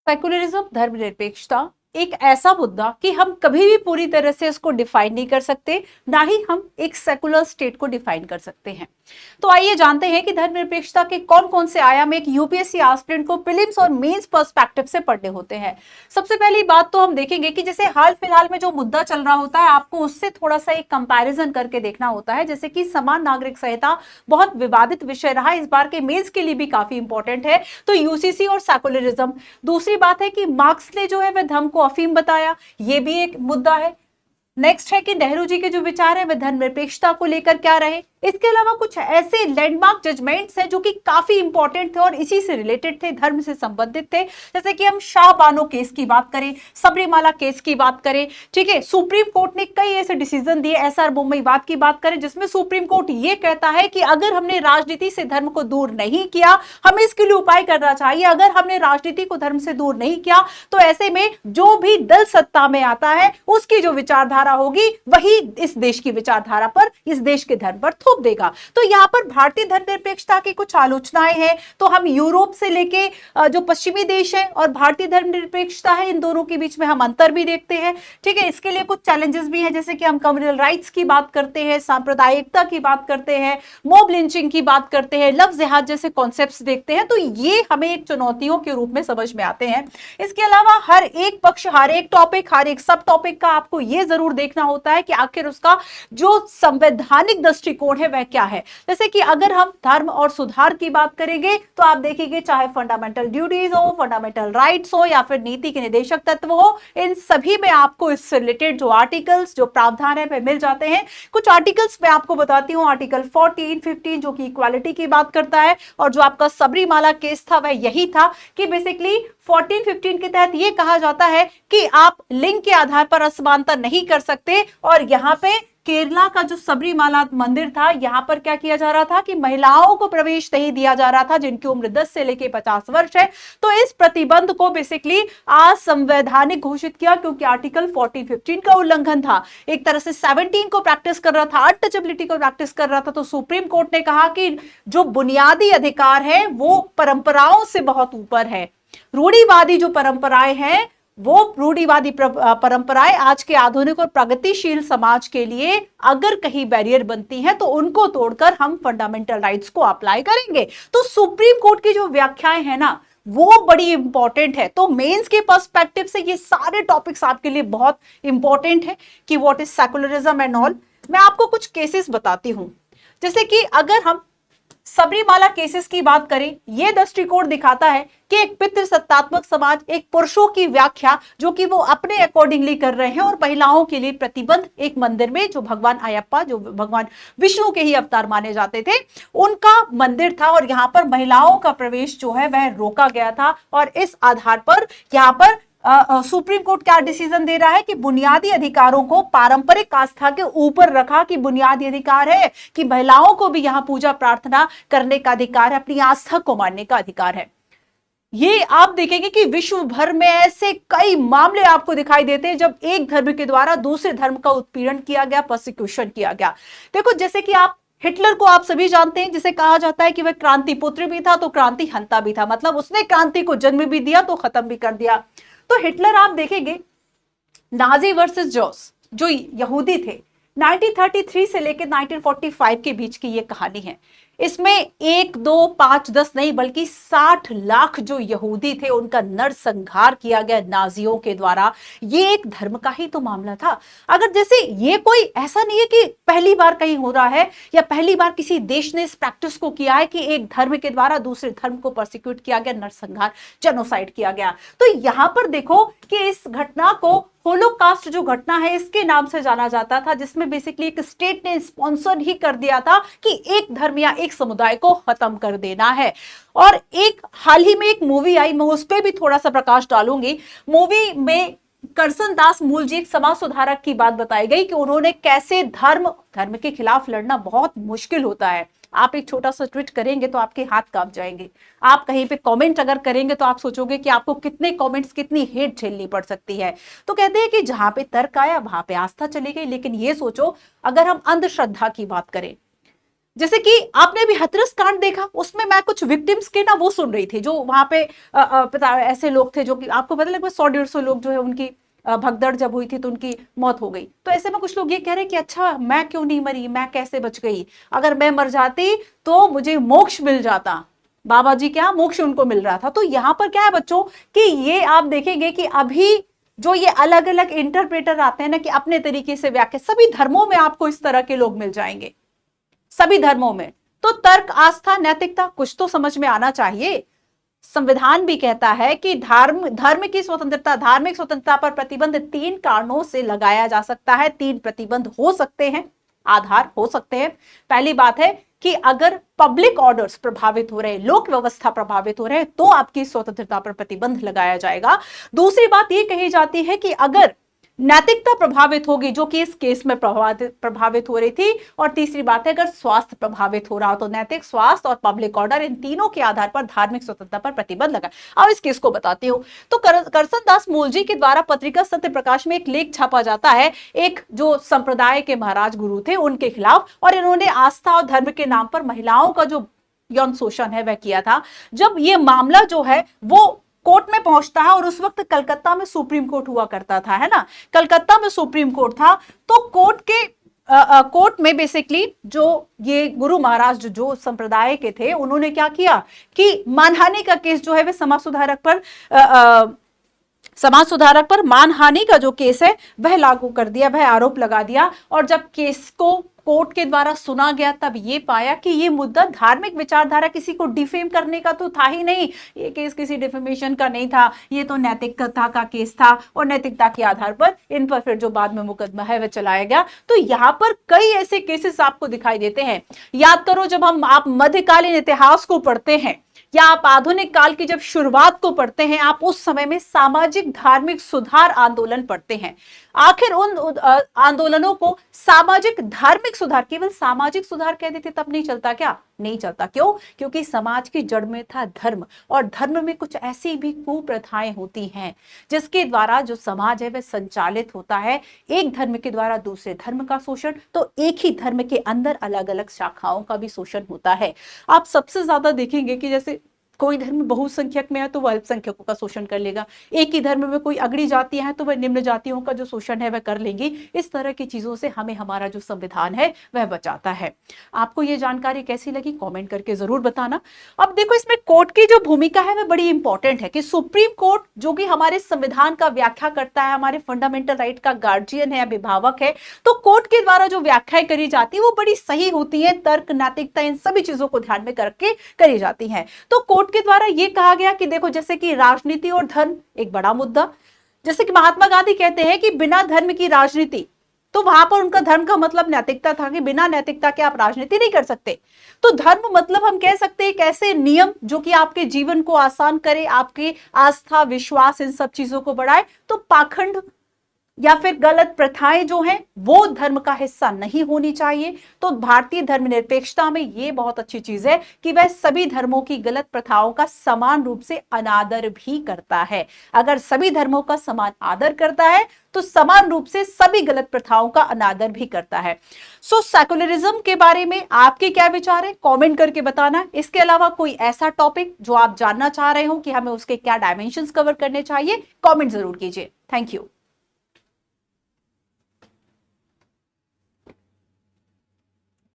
Secularism, धर्मनिरपेक्षता एक ऐसा मुद्दा कि हम कभी भी पूरी तरह से इसको डिफाइन नहीं कर सकते, ना ही हम एक सेकुलर स्टेट को डिफाइन कर सकते हैं। तो आइए जानते हैं कि धर्मनिरपेक्षता के कौन कौन से आयाम एक यूपीएससी एस्पिरेंट को प्रीलिम्स और मेंस पर्सपेक्टिव से पढ़ने होते हैं। सबसे पहली बात तो हम देखेंगे कि जैसे हाल फिलहाल में जो मुद्दा चल रहा होता है, आपको उससे थोड़ा सा एक कंपैरिजन करके देखना होता है। जैसे कि समान नागरिक संहिता बहुत विवादित विषय रहा, इस बार के मेंस के लिए भी काफी इंपॉर्टेंट है। तो यूसीसी और सेकुलरिज्म। दूसरी बात है कि मार्क्स ने जो है वह धर्म को अफीम बताया, यह भी एक मुद्दा है। नेक्स्ट है कि नेहरू जी के जो विचार है वह धर्मनिरपेक्षता को लेकर क्या रहे। इसके अलावा कुछ ऐसे लैंडमार्क जजमेंट्स हैं जो कि काफी इंपॉर्टेंट थे और इसी से रिलेटेड थे, धर्म से संबंधित थे। जैसे कि हम शाह बानो केस की बात करें, सबरीमाला केस की बात करें, ठीक है, सुप्रीम कोर्ट ने कई ऐसे डिसीजन दिए। एसआर बोम्मईवाद की बात करें जिसमें सुप्रीम कोर्ट ये कहता है कि अगर हमने राजनीति से धर्म को दूर नहीं किया, हमें इसके लिए उपाय करना चाहिए। अगर हमने राजनीति को धर्म से दूर नहीं किया तो ऐसे में जो भी दल सत्ता में आता है उसकी जो विचारधारा होगी वही इस देश की विचारधारा पर, इस देश के धर्म पर थोप देगा। तो यहां पर भारतीय धर्मनिरपेक्षता की कुछ आलोचनाएं हैं। तो हम यूरोप से लेके जो पश्चिमी देश है और भारतीय धर्मनिरपेक्षता है, इन दोनों के बीच में हम अंतर भी देखते हैं। ठीक है, इसके लिए कुछ चैलेंजेस भी हैं, जैसे कि हम कम्युनल राइट्स की बात करते हैं, सांप्रदायिकता की बात करते हैं, मॉब लिंचिंग की बात करते हैं, लव जिहाद जैसे कॉन्सेप्ट्स देखते हैं। तो ये हमें एक चुनौतियों के रूप में समझ में आते हैं। इसके अलावा हर एक पक्ष, हर एक टॉपिक, हर एक सब टॉपिक का आपको यह जरूर देखना होता है कि आखिर उसका जो संवैधानिक दृष्टिकोण है वह क्या है। जैसे कि अगर हम धर्म और सुधार की बात करेंगे तो आप देखेंगे चाहे फंडामेंटल ड्यूटीज हो, फंडामेंटल राइट्स हो या फिर नीति के निर्देशक तत्व हो, इन सभी में आपको इससे रिलेटेड जो आर्टिकल्स, जो प्रावधान है वह मिल जाते हैं। कुछ आर्टिकल्स मैं आपको बताती हूँ। आर्टिकल 14, 15 जो कि इक्वालिटी की बात करता है, और जो आपका सबरीमाला केस था वह यही था कि बेसिकली 14, 15 के तहत यह कहा जाता है कि आप लिंग के आधार पर असमानता नहीं कर सकते। और यहां पे केरला का जो सबरीमाला मंदिर था, यहां पर क्या किया जा रहा था कि महिलाओं को प्रवेश नहीं दिया जा रहा था जिनकी उम्र 10 से लेकर 50 वर्ष है। तो इस प्रतिबंध को बेसिकली असंवैधानिक घोषित किया, क्योंकि आर्टिकल 14, 15 का उल्लंघन था। एक तरह से 17 को प्रैक्टिस कर रहा था, अनटचेबिलिटी को प्रैक्टिस कर रहा था। तो सुप्रीम कोर्ट ने कहा कि जो बुनियादी अधिकार है वो परंपराओं से बहुत ऊपर है। रूढ़िवादी जो परंपराएं हैं, वो रूढ़िवादी परंपराएं आज के आधुनिक और प्रगतिशील समाज के लिए अगर कहीं बैरियर बनती हैं तो उनको तोड़कर हम फंडामेंटल राइट्स को अप्लाई करेंगे। तो सुप्रीम कोर्ट की जो व्याख्याएं है ना, वो बड़ी इंपॉर्टेंट है। तो मेंस के पर्सपेक्टिव से ये सारे टॉपिक्स आपके लिए बहुत इंपॉर्टेंट है कि what is secularism and all. मैं आपको कुछ केसेस बताती हूं। जैसे कि अगर हम सबरीमाला केसेस की बात करें, यह दृष्टिकोण दिखाता है कि एक पितृसत्तात्मक समाज, एक पुरुषों की व्याख्या जो कि वो अपने अकॉर्डिंगली कर रहे हैं, और महिलाओं के लिए प्रतिबंध एक मंदिर में जो भगवान अयप्पा, जो भगवान विष्णु के ही अवतार माने जाते थे, उनका मंदिर था और यहां पर महिलाओं का प्रवेश जो है वह रोका गया था। और इस आधार पर यहां पर सुप्रीम कोर्ट क्या डिसीजन दे रहा है कि बुनियादी अधिकारों को पारंपरिक आस्था के ऊपर रखा, कि बुनियादी अधिकार है कि महिलाओं को भी यहां पूजा प्रार्थना करने का अधिकार है, अपनी आस्था को मानने का अधिकार है। ये आप देखेंगे कि विश्व भर में ऐसे कई मामले आपको दिखाई देते हैं जब एक धर्म के द्वारा दूसरे धर्म का उत्पीड़न किया गया, प्रोसिक्यूशन किया गया। देखो, जैसे कि आप हिटलर को आप सभी जानते हैं, जिसे कहा जाता है कि वह क्रांति पुत्र भी था तो क्रांति हंता भी था, मतलब उसने क्रांति को जन्म भी दिया तो खत्म भी कर दिया। तो हिटलर आप देखेंगे नाजी वर्सेस जॉस जो यहूदी थे, 1933 से लेकर 1945 के बीच की ये कहानी है। इसमें 1, 2, 5, 10 नहीं बल्कि 60 लाख जो यहूदी थे उनका नरसंहार किया गया नाजियों के द्वारा। ये एक धर्म का ही तो मामला था। अगर जैसे ये कोई ऐसा नहीं है कि पहली बार कहीं हो रहा है या पहली बार किसी देश ने इस प्रैक्टिस को किया है कि एक धर्म के द्वारा दूसरे धर्म को प्रोसिक्यूट किया गया, नरसंहार, जेनोसाइड किया गया। तो यहां पर देखो कि इस घटना को होलोकास्ट जो घटना है इसके नाम से जाना जाता था, जिसमें बेसिकली एक स्टेट ने स्पॉन्सर ही कर दिया था कि एक धर्म या एक समुदाय को खत्म कर देना है। और एक हाल ही में एक मूवी आई, मैं उस पर भी थोड़ा सा प्रकाश डालूंगी। मूवी में करसन दास मूलजी, एक समाज सुधारक की बात बताई गई कि उन्होंने कैसे धर्म के खिलाफ लड़ना बहुत मुश्किल होता है। आप एक छोटा सा ट्वीट करेंगे तो आपके हाथ कांप जाएंगे। आप कहीं पे कमेंट अगर करेंगे तो आप सोचोगे कि आपको कितने कमेंट्स, कितनी हेट झेलनी पड़ सकती है। तो कहते हैं कि जहां पे तर्क आया वहां पे आस्था चली गई। लेकिन ये सोचो, अगर हम अंधश्रद्धा की बात करें, जैसे कि आपने भी हथरस कांड देखा, उसमें मैं कुछ विक्टिम्स के ना वो सुन रही थी, जो वहां पे पता ऐसे लोग थे जो कि आपको पता लगभग 100-150 लोग जो है उनकी भगदड़ जब हुई थी तो उनकी मौत हो गई। तो ऐसे में कुछ लोग ये कह रहे हैं कि अच्छा मैं क्यों नहीं मरी, मैं कैसे बच गई, अगर मैं मर जाती तो मुझे मोक्ष मिल जाता। बाबा जी क्या मोक्ष उनको मिल रहा था। तो यहां पर क्या है बच्चों कि ये आप देखेंगे कि अभी जो ये अलग अलग इंटरप्रेटर आते हैं ना कि अपने तरीके से व्याख्या, सभी धर्मों में आपको इस तरह के लोग मिल जाएंगे, सभी धर्मों में। तो तर्क, आस्था, नैतिकता कुछ तो समझ में आना चाहिए। संविधान भी कहता है कि धर्म धर्म की स्वतंत्रता, धार्मिक स्वतंत्रता पर प्रतिबंध 3 कारणों से लगाया जा सकता है। 3 प्रतिबंध हो सकते हैं, आधार हो सकते हैं। पहली बात है कि अगर पब्लिक ऑर्डर्स प्रभावित हो रहे, लोक व्यवस्था प्रभावित हो रहे, तो आपकी स्वतंत्रता पर प्रतिबंध लगाया जाएगा। दूसरी बात यह कही जाती है कि अगर नैतिकता प्रभावित होगी, जो कि इस केस में प्रभावित हो रही थी। और तीसरी बात है अगर स्वास्थ्य प्रभावित हो रहा हो, तो नैतिक, स्वास्थ्य और पब्लिक ऑर्डर, इन तीनों के आधार पर धार्मिक स्वतंत्रता पर प्रतिबंध लगा। अब इस केस को बताती हूं। तो करसन दास मूलजी के द्वारा पत्रिका सत्य प्रकाश में एक लेख छापा जाता है, एक जो संप्रदाय के महाराज गुरु थे उनके खिलाफ, और इन्होंने आस्था और धर्म के नाम पर महिलाओं का जो यौन शोषण है वह किया था। जब ये मामला जो है वो कोर्ट में पहुंचता है, और उस वक्त कलकत्ता में सुप्रीम कोर्ट हुआ करता था, है ना, कलकत्ता में सुप्रीम कोर्ट था। तो कोर्ट में बेसिकली जो ये गुरु महाराज जो संप्रदाय के थे, उन्होंने क्या किया कि मानहानि का केस जो है वह समाज सुधारक पर मानहानि का जो केस है वह लागू कर दिया, वह आरोप लगा दिया। और जब केस को कोर्ट के द्वारा सुना गया, तब ये पाया कि ये मुद्दा धार्मिक विचारधारा, किसी को डिफेम करने का तो था ही नहीं, ये केस किसी डिफेमेशन का नहीं था, ये तो नैतिकता का केस था। और नैतिकता के आधार पर इन पर फिर जो बाद में मुकदमा है वह चलाया गया। तो यहाँ पर कई ऐसे केसेस आपको दिखाई देते हैं। याद करो, जब आप मध्यकालीन इतिहास को पढ़ते हैं या आप आधुनिक काल की जब शुरुआत को पढ़ते हैं, आप उस समय में सामाजिक धार्मिक सुधार आंदोलन पढ़ते हैं। आखिर उन आंदोलनों को सामाजिक धार्मिक सुधार, केवल सामाजिक सुधार कह देते तब नहीं चलता क्या? नहीं चलता। क्यों? क्योंकि समाज की जड़ में था धर्म, और धर्म में कुछ ऐसी भी कुप्रथाएं होती हैं जिसके द्वारा जो समाज है वह संचालित होता है। एक धर्म के द्वारा दूसरे धर्म का शोषण, तो एक ही धर्म के अंदर अलग अलग शाखाओं का भी शोषण होता है। आप सबसे ज्यादा देखेंगे कि जैसे कोई धर्म बहुसंख्यक में है तो वह अल्पसंख्यकों का शोषण कर लेगा, एक ही धर्म में कोई अग्रणी जातियां हैं तो वह निम्न जातियों का जो शोषण है वह कर लेंगी। इस तरह की चीजों से हमें हमारा जो संविधान है वह बचाता है। आपको यह जानकारी कैसी लगी कमेंट करके जरूर बताना। अब देखो, इसमें कोर्ट की जो भूमिका है वह बड़ी इंपॉर्टेंट है कि सुप्रीम कोर्ट जो कि हमारे संविधान का व्याख्या करता है, हमारे फंडामेंटल राइट का गार्जियन है, अभिभावक है, तो कोर्ट के द्वारा जो व्याख्याएं करी जाती है वो बड़ी सही होती है, तर्क, नैतिकता, इन सभी चीजों को ध्यान में करके करी जाती है। तो कोर्ट के द्वारा यह कहा गया कि देखो, जैसे कि राजनीति और धर्म एक बड़ा मुद्दा, जैसे कि महात्मा गांधी कहते हैं कि बिना धर्म की राजनीति, तो वहां पर उनका धर्म का मतलब नैतिकता था कि बिना नैतिकता के आप राजनीति नहीं कर सकते। तो धर्म मतलब हम कह सकते हैं कैसे नियम जो कि आपके जीवन को आसान करे, आपकी आस्था, विश्वास, इन सब चीजों को बढ़ाए। तो पाखंड या फिर गलत प्रथाएं जो हैं वो धर्म का हिस्सा नहीं होनी चाहिए। तो भारतीय धर्मनिरपेक्षता में ये बहुत अच्छी चीज है कि वह सभी धर्मों की गलत प्रथाओं का समान रूप से अनादर भी करता है। अगर सभी धर्मों का समान आदर करता है तो समान रूप से सभी गलत प्रथाओं का अनादर भी करता है। सो सेकुलरिज्म के बारे में आपके क्या विचार है कमेंट करके बताना। इसके अलावा कोई ऐसा टॉपिक जो आप जानना चाह रहे हो कि हमें उसके क्या डायमेंशंस कवर करने चाहिए, कमेंट जरूर कीजिए। Thank you.